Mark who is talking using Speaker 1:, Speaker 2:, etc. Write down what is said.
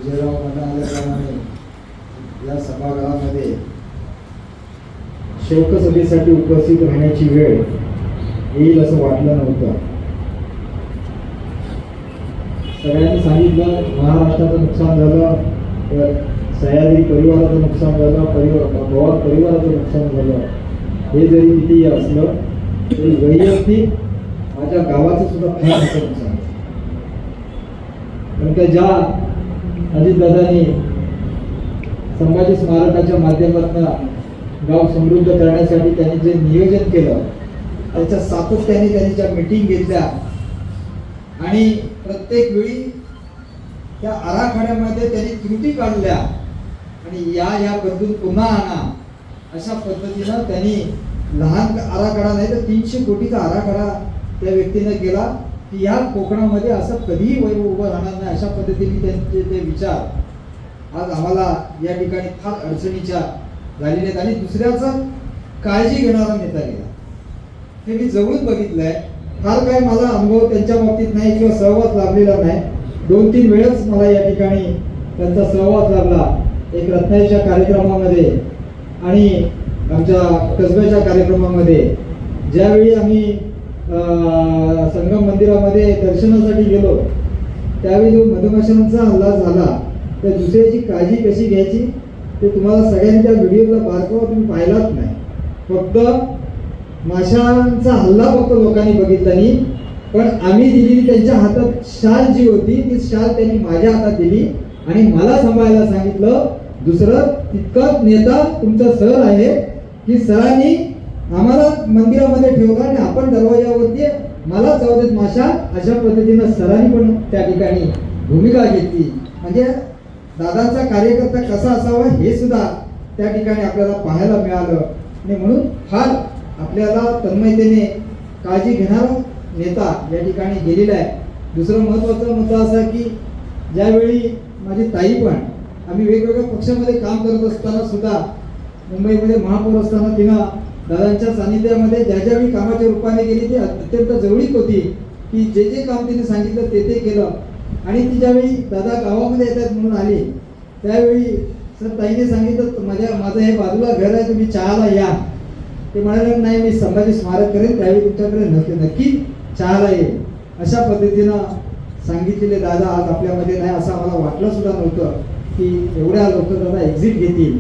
Speaker 1: विजयराव म्हणाल्याप्रमाणे या सभागृहामध्ये शोकसभेसाठी उपस्थित राहण्याची वेळ येईल असं वाटलं नव्हतं. सगळ्यांनी सांगितलं महाराष्ट्राचं नुकसान झालं, सह्याद्री परिवाराचं नुकसान झालं, पवार परिवाराचं नुकसान झालं. हे जरी कितीही असलं तरी वैयक्तिक माझ्या गावाचं सुद्धा फार मोठं नुकसान झालं. कारण का ज्या अजितदादांनी संभाजी स्मारकाच्या माध्यमातून गाव समृद्ध करण्यासाठी त्यांनी जे नियोजन केलं त्याच्या सातत्याने त्यांनी ज्या मीटिंग घेतल्या आणि प्रत्येक वेळी त्या आराखड्यामध्ये त्यांनी त्रुटी काढल्या आणि या बदलून पुन्हा आणा अशा पद्धतीनं त्यांनी लहान आराखडा नाही तर 300 कोटीचा आराखडा त्या व्यक्तीने केला की या कोकणामध्ये असं कधीही वैभव उभं राहणार नाही अशा पद्धतीने त्यांचे ते विचार आज आम्हाला या ठिकाणी फार अडचणीच्या झालेल्या आहेत. आणि दुसऱ्याचं काळजी घेणारा नेता गेला हे मी जवळून बघितलंय. फार काय मला अनुभव त्यांच्या बाबतीत नाही किंवा सहवास लाभलेला नाही. 2-3 वेळेस मला या ठिकाणी त्यांचा सहवास लाभला. एक रत्नागिरीच्या कार्यक्रमामध्ये आणि आमच्या कसब्याच्या कार्यक्रमामध्ये ज्यावेळी आम्ही संगम मंदिरामध्ये दर्शनासाठी गेलो त्यावेळी जो मधमाशांचा हल्ला झाला त्या दुसऱ्याची काळजी कशी घ्यायची ते तुम्हाला सगळ्यांच्या व्हिडिओला बारकावा तुम्ही पाहिलाच नाही. फक्त माशांचा हल्ला फक्त लोकांनी बघितला नाही, पण आम्ही दिलेली त्यांच्या हातात शाल जी होती ती शाल त्यांनी माझ्या हातात दिली आणि मला सांभाळायला सांगितलं. दुसरं तितकाच नेता तुमचा सर आहे की सरांनी आम्हाला मंदिरामध्ये ठेवलं आणि आपण दरवाजावरती मला जाऊ देत माशा अशा पद्धतीनं सरांनी पण त्या ठिकाणी भूमिका घेतली. म्हणजे दादाचा कार्यकर्ता कसा असावा हे सुद्धा त्या ठिकाणी आपल्याला पाहायला मिळालं. आणि म्हणून फार आपल्याला तन्मयतेने काळजी घेणारा नेता या ठिकाणी गेलेला आहे. दुसरं महत्त्वाचा मुद्दा असा की ज्यावेळी माझी ताई पण आम्ही वेगवेगळ्या पक्षामध्ये काम करत असताना सुद्धा मुंबईमध्ये महापौर असताना तिनं दादांच्या सानिध्यामध्ये ज्यावेळी कामाच्या रूपाने गेली ती अत्यंत जवळीक होती की जे काम तिने सांगितलं ते केलं. आणि ती ज्यावेळी दादा गावामध्ये येतात म्हणून आली त्यावेळी सर ताईने सांगितलं माझं हे बाजूला घर आहे तुम्ही चहाला या. ते म्हणाले नाही मी संभाजी स्मारक करेन त्यावेळी तुमच्याकडे नक्की चहाला येईल अशा पद्धतीनं सांगितलेले दादा आज आपल्यामध्ये नाही असं आम्हाला वाटलं सुद्धा नव्हतं की एवढ्या लोक दादा एक्झिट घेतील.